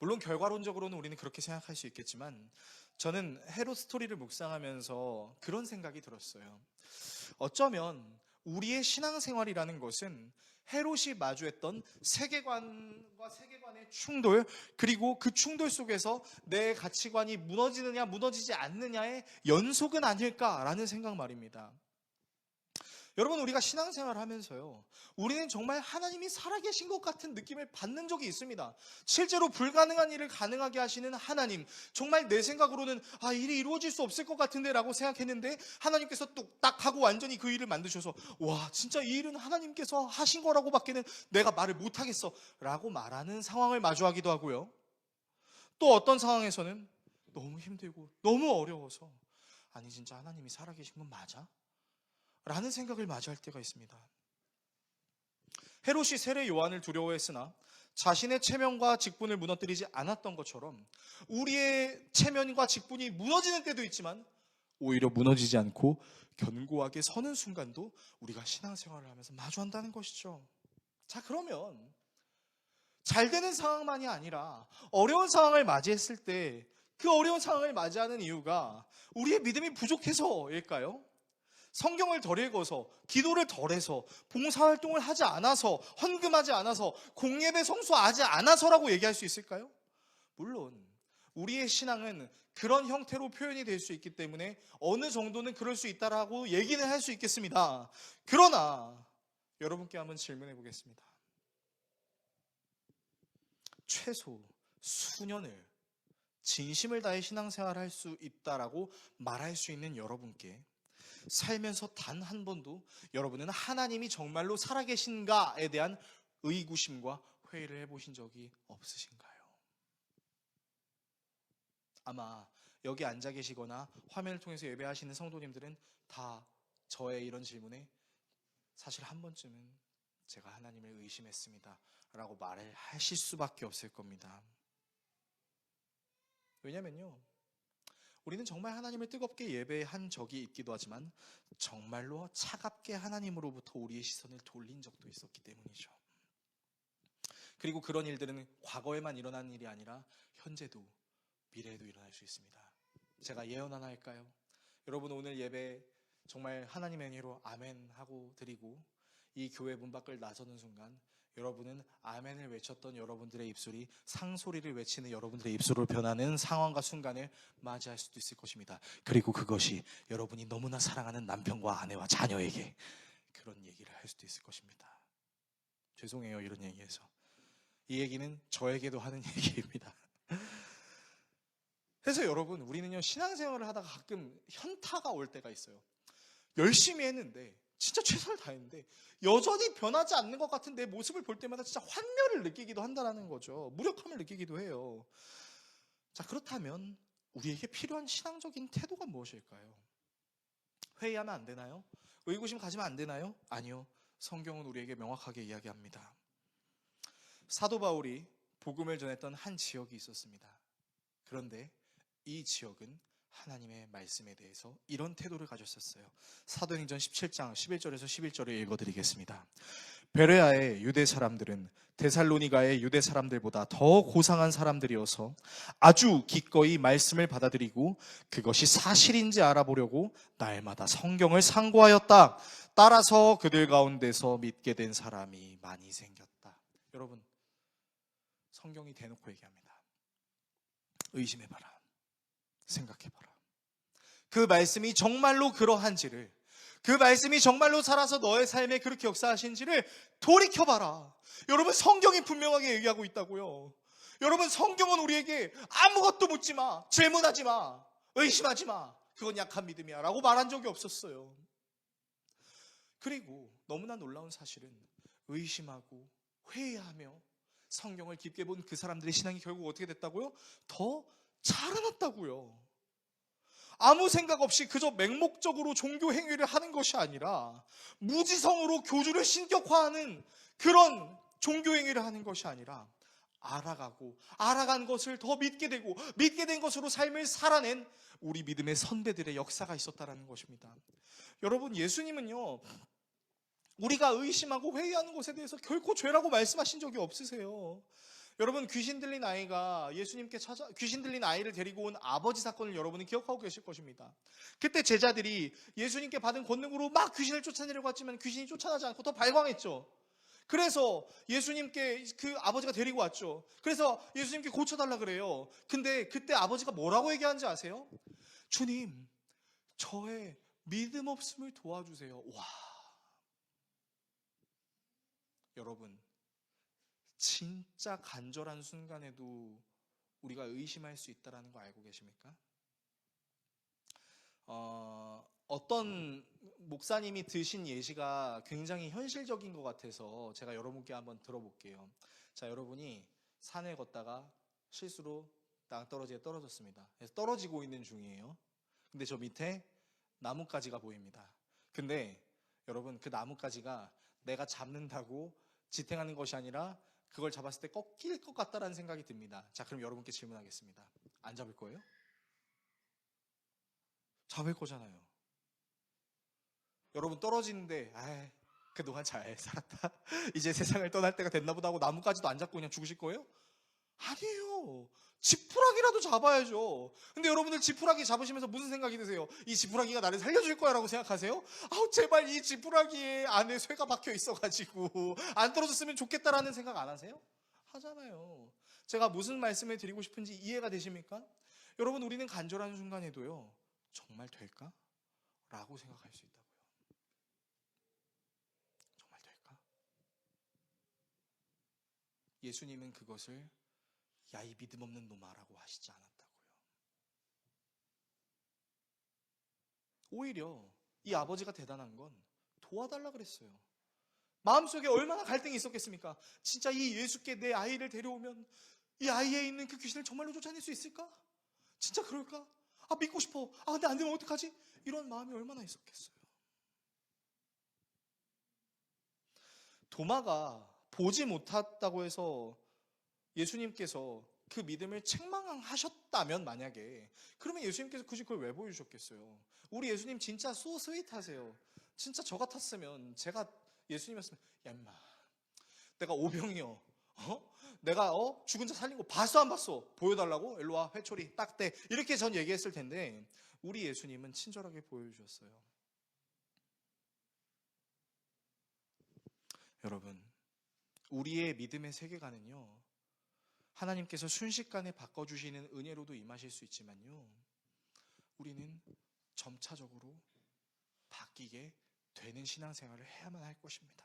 물론 결과론적으로는 우리는 그렇게 생각할 수 있겠지만, 저는 헤롯 스토리를 묵상하면서 그런 생각이 들었어요. 어쩌면 우리의 신앙생활이라는 것은 헤롯이 마주했던 세계관과 세계관의 충돌, 그리고 그 충돌 속에서 내 가치관이 무너지느냐 무너지지 않느냐의 연속은 아닐까라는 생각 말입니다. 여러분, 우리가 신앙생활을 하면서요, 우리는 정말 하나님이 살아계신 것 같은 느낌을 받는 적이 있습니다. 실제로 불가능한 일을 가능하게 하시는 하나님, 정말 내 생각으로는 일이 이루어질 수 없을 것 같은데 라고 생각했는데, 하나님께서 뚝딱 하고 완전히 그 일을 만드셔서 와, 진짜 이 일은 하나님께서 하신 거라고 밖에는 내가 말을 못하겠어 라고 말하는 상황을 마주하기도 하고요. 또 어떤 상황에서는 너무 힘들고 너무 어려워서 아니, 진짜 하나님이 살아계신 건 맞아? 라는 생각을 맞이할 때가 있습니다. 헤롯이 세례 요한을 두려워했으나 자신의 체면과 직분을 무너뜨리지 않았던 것처럼, 우리의 체면과 직분이 무너지는 때도 있지만 오히려 무너지지 않고 견고하게 서는 순간도 우리가 신앙생활을 하면서 마주한다는 것이죠. 자, 그러면 잘 되는 상황만이 아니라 어려운 상황을 맞이했을 때 그 어려운 상황을 맞이하는 이유가 우리의 믿음이 부족해서일까요? 성경을 덜 읽어서, 기도를 덜 해서, 봉사활동을 하지 않아서, 헌금하지 않아서, 공예배 성수하지 않아서라고 얘기할 수 있을까요? 물론 우리의 신앙은 그런 형태로 표현이 될 수 있기 때문에 어느 정도는 그럴 수 있다라고 얘기는 할 수 있겠습니다. 그러나 여러분께 한번 질문해 보겠습니다. 최소 수년을 진심을 다해 신앙생활을 할 수 있다라고 말할 수 있는 여러분께, 살면서 단 한 번도 여러분은 하나님이 정말로 살아계신가에 대한 의구심과 회의를 해보신 적이 없으신가요? 아마 여기 앉아 계시거나 화면을 통해서 예배하시는 성도님들은 다 저의 이런 질문에 사실 한 번쯤은 제가 하나님을 의심했습니다 라고 말을 하실 수밖에 없을 겁니다. 왜냐면요, 우리는 정말 하나님을 뜨겁게 예배한 적이 있기도 하지만 정말로 차갑게 하나님으로부터 우리의 시선을 돌린 적도 있었기 때문이죠. 그리고 그런 일들은 과거에만 일어난 일이 아니라 현재도 미래에도 일어날 수 있습니다. 제가 예언 하나 할까요? 여러분, 오늘 예배 정말 하나님의 은혜로 아멘 하고 드리고 이 교회 문 밖을 나서는 순간, 여러분은 아멘을 외쳤던 여러분들의 입술이 상소리를 외치는 여러분들의 입술로 변하는 상황과 순간을 맞이할 수도 있을 것입니다. 그리고 그것이 여러분이 너무나 사랑하는 남편과 아내와 자녀에게 그런 얘기를 할 수도 있을 것입니다. 죄송해요, 이런 얘기해서. 이 얘기는 저에게도 하는 얘기입니다. 그래서 여러분, 우리는요, 신앙생활을 하다가 가끔 현타가 올 때가 있어요. 열심히 했는데, 진짜 최선을 다했는데 여전히 변하지 않는 것 같은 내 모습을 볼 때마다 진짜 환멸을 느끼기도 한다는 거죠. 무력함을 느끼기도 해요. 자, 그렇다면 우리에게 필요한 신앙적인 태도가 무엇일까요? 회의하면 안 되나요? 의구심 가지면 안 되나요? 아니요. 성경은 우리에게 명확하게 이야기합니다. 사도 바울이 복음을 전했던 한 지역이 있었습니다. 그런데 이 지역은 하나님의 말씀에 대해서 이런 태도를 가졌었어요. 사도행전 17장 11절에서 11절을 읽어드리겠습니다. 베레아의 유대 사람들은 데살로니가의 유대 사람들보다 더 고상한 사람들이어서 아주 기꺼이 말씀을 받아들이고 그것이 사실인지 알아보려고 날마다 성경을 상고하였다. 따라서 그들 가운데서 믿게 된 사람이 많이 생겼다. 여러분, 성경이 대놓고 얘기합니다. 의심해봐라. 생각해봐라. 그 말씀이 정말로 그러한지를, 그 말씀이 정말로 살아서 너의 삶에 그렇게 역사하신지를 돌이켜봐라. 여러분, 성경이 분명하게 얘기하고 있다고요. 여러분, 성경은 우리에게 아무것도 묻지 마, 질문하지 마, 의심하지 마, 그건 약한 믿음이야 라고 말한 적이 없었어요. 그리고 너무나 놀라운 사실은 의심하고 회의하며 성경을 깊게 본 그 사람들의 신앙이 결국 어떻게 됐다고요? 더 자라났다고요. 아무 생각 없이 그저 맹목적으로 종교 행위를 하는 것이 아니라 무지성으로 교주를 신격화하는 그런 종교 행위를 하는 것이 아니라 알아가고 알아간 것을 더 믿게 되고 믿게 된 것으로 삶을 살아낸 우리 믿음의 선배들의 역사가 있었다는 것입니다. 여러분, 예수님은요, 우리가 의심하고 회의하는 것에 대해서 결코 죄라고 말씀하신 적이 없으세요. 여러분, 귀신 들린 아이가 귀신 들린 아이를 데리고 온 아버지 사건을 여러분은 기억하고 계실 것입니다. 그때 제자들이 예수님께 받은 권능으로 막 귀신을 쫓아내려고 했지만 귀신이 쫓아나지 않고 더 발광했죠. 그래서 예수님께 그 아버지가 데리고 왔죠. 그래서 예수님께 고쳐달라 그래요. 근데 그때 아버지가 뭐라고 얘기하는지 아세요? 주님, 저의 믿음 없음을 도와주세요. 와, 여러분, 진짜 간절한 순간에도 우리가 의심할 수 있다는 거 알고 계십니까? 어떤 목사님이 드신 예시가 굉장히 현실적인 것 같아서 제가 여러분께 한번 들어볼게요. 자, 여러분이 산을 걷다가 실수로 낭떠러지에 떨어졌습니다. 그래서 떨어지고 있는 중이에요. 근데 저 밑에 나뭇가지가 보입니다. 근데 여러분, 그 나뭇가지가 내가 잡는다고 지탱하는 것이 아니라 그걸 잡았을 때 꺾일 것 같다라는 생각이 듭니다. 자, 그럼 여러분께 질문하겠습니다. 안 잡을 거예요? 잡을 거잖아요. 여러분, 떨어지는데 그동안 잘 살았다, 이제 세상을 떠날 때가 됐나 보다 하고 나뭇가지도 안 잡고 그냥 죽으실 거예요? 아니에요. 지푸라기라도 잡아야죠. 근데 여러분들 지푸라기 잡으시면서 무슨 생각이 드세요? 이 지푸라기가 나를 살려줄 거야 라고 생각하세요? 아우, 제발 이 지푸라기 안에 쇠가 박혀 있어가지고 안 떨어졌으면 좋겠다라는 생각 안 하세요? 하잖아요. 제가 무슨 말씀을 드리고 싶은지 이해가 되십니까? 여러분, 우리는 간절한 순간에도요, 정말 될까? 라고 생각할 수 있다고요. 정말 될까? 예수님은 그것을 야, 이 믿음 없는 놈아라고 하시지 않았다고요. 오히려 이 아버지가 대단한 건 도와달라 그랬어요. 마음속에 얼마나 갈등이 있었겠습니까? 진짜 이 예수께 내 아이를 데려오면 이 아이에 있는 그 귀신을 정말로 쫓아낼 수 있을까? 진짜 그럴까? 아, 믿고 싶어. 아, 근데 안 되면 어떡하지? 이런 마음이 얼마나 있었겠어요. 도마가 보지 못했다고 해서 예수님께서 그 믿음을 책망하셨다면, 만약에, 그러면 예수님께서 굳이 그걸 왜 보여주셨겠어요? 우리 예수님 진짜 소 스윗하세요. 진짜 저 같았으면, 제가 예수님이었으면, 야 임마, 내가 오병이요, 내가 죽은 자 살린 거 봤어 안 봤어? 보여달라고? 일로 와, 회초리 딱대, 이렇게 전 얘기했을 텐데, 우리 예수님은 친절하게 보여주셨어요. 여러분, 우리의 믿음의 세계관은요, 하나님께서 순식간에 바꿔주시는 은혜로도 임하실 수 있지만요, 우리는 점차적으로 바뀌게 되는 신앙생활을 해야만 할 것입니다.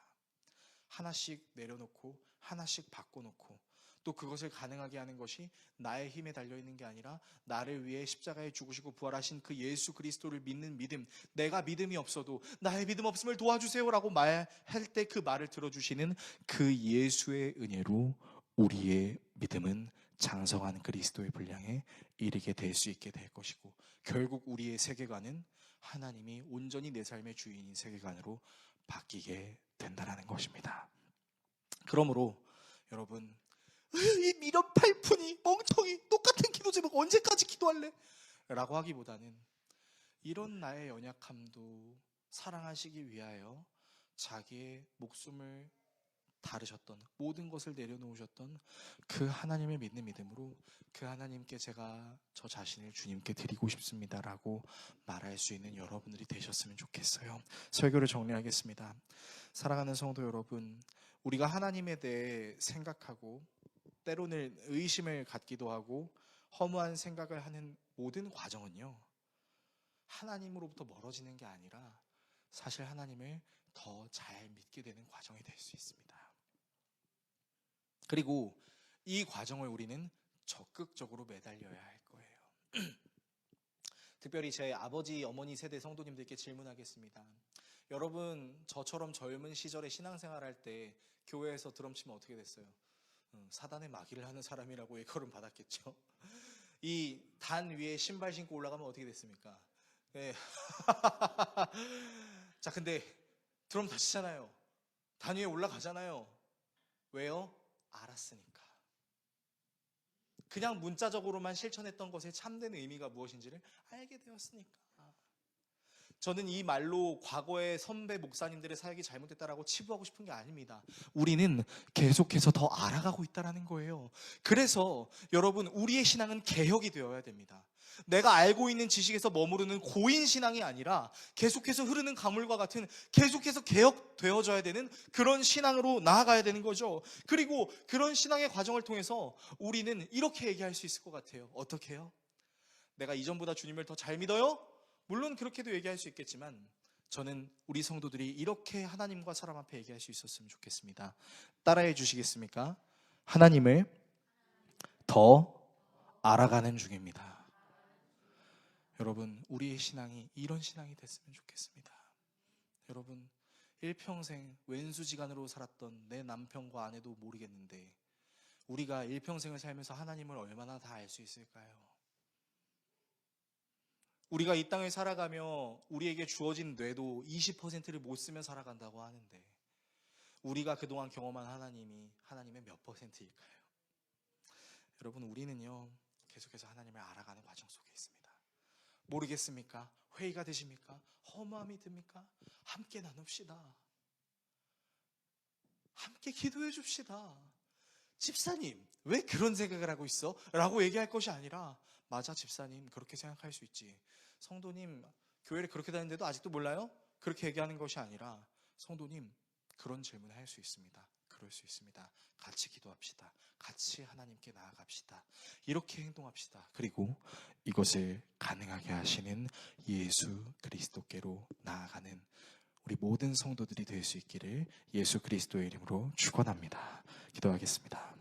하나씩 내려놓고 하나씩 바꿔놓고, 또 그것을 가능하게 하는 것이 나의 힘에 달려있는 게 아니라 나를 위해 십자가에 죽으시고 부활하신 그 예수 그리스도를 믿는 믿음, 내가 믿음이 없어도 나의 믿음 없음을 도와주세요 라고 말할 때 그 말을 들어주시는 그 예수의 은혜로 우리의 믿음은 장성한 그리스도의 분량에 이르게 될 수 있게 될 것이고, 결국 우리의 세계관은 하나님이 온전히 내 삶의 주인인 세계관으로 바뀌게 된다는 것입니다. 그러므로 여러분, 이 미련 팔푼이 멍청이 똑같은 기도 제목 언제까지 기도할래? 라고 하기보다는, 이런 나의 연약함도 사랑하시기 위하여 자기의 목숨을 다르셨던, 모든 것을 내려놓으셨던 그 하나님을 믿는 믿음으로 그 하나님께 제가 저 자신을 주님께 드리고 싶습니다 라고 말할 수 있는 여러분들이 되셨으면 좋겠어요. 설교를 정리하겠습니다. 사랑하는 성도 여러분, 우리가 하나님에 대해 생각하고 때로는 의심을 갖기도 하고 허무한 생각을 하는 모든 과정은요, 하나님으로부터 멀어지는 게 아니라 사실 하나님을 더 잘 믿게 되는 과정이 될 수 있습니다. 그리고 이 과정을 우리는 적극적으로 매달려야 할 거예요. 특별히 제 아버지, 어머니 세대 성도님들께 질문하겠습니다. 여러분, 저처럼 젊은 시절에 신앙생활할 때 교회에서 드럼 치면 어떻게 됐어요? 사단의 마귀를 하는 사람이라고 예거름 받았겠죠. 이 단 위에 신발 신고 올라가면 어떻게 됐습니까? 네. 자, 근데 드럼 다치잖아요. 단 위에 올라가잖아요. 왜요? 알았으니까. 그냥 문자적으로만 실천했던 것의 참된 의미가 무엇인지를 알게 되었으니까. 저는 이 말로 과거의 선배 목사님들의 사역이 잘못됐다라고 치부하고 싶은 게 아닙니다. 우리는 계속해서 더 알아가고 있다는 거예요. 그래서 여러분, 우리의 신앙은 개혁이 되어야 됩니다. 내가 알고 있는 지식에서 머무르는 고인 신앙이 아니라 계속해서 흐르는 강물과 같은 계속해서 개혁되어져야 되는 그런 신앙으로 나아가야 되는 거죠. 그리고 그런 신앙의 과정을 통해서 우리는 이렇게 얘기할 수 있을 것 같아요. 어떻게 해요? 내가 이전보다 주님을 더 잘 믿어요? 물론 그렇게도 얘기할 수 있겠지만 저는 우리 성도들이 이렇게 하나님과 사람 앞에 얘기할 수 있었으면 좋겠습니다. 따라해 주시겠습니까? 하나님을 더 알아가는 중입니다. 여러분, 우리의 신앙이 이런 신앙이 됐으면 좋겠습니다. 여러분, 일평생 왼수지간으로 살았던 내 남편과 아내도 모르겠는데 우리가 일평생을 살면서 하나님을 얼마나 다 알 수 있을까요? 우리가 이 땅을 살아가며 우리에게 주어진 뇌도 20%를 못 쓰며 살아간다고 하는데 우리가 그동안 경험한 하나님이 하나님의 몇 %일까요? 여러분, 우리는요 계속해서 하나님을 알아가는 과정 속에 있습니다. 모르겠습니까? 회의가 되십니까? 허무함이 듭니까? 함께 나눕시다. 함께 기도해 줍시다. 집사님, 왜 그런 생각을 하고 있어? 라고 얘기할 것이 아니라 맞아, 집사님, 그렇게 생각할 수 있지. 성도님, 교회를 그렇게 다니는데도 아직도 몰라요? 그렇게 얘기하는 것이 아니라 성도님, 그런 질문을 할 수 있습니다. 그럴 수 있습니다. 같이 기도합시다. 같이 하나님께 나아갑시다. 이렇게 행동합시다. 그리고 이것을 가능하게 하시는 예수 그리스도께로 나아가는 우리 모든 성도들이 될 수 있기를 예수 그리스도의 이름으로 축원합니다. 기도하겠습니다.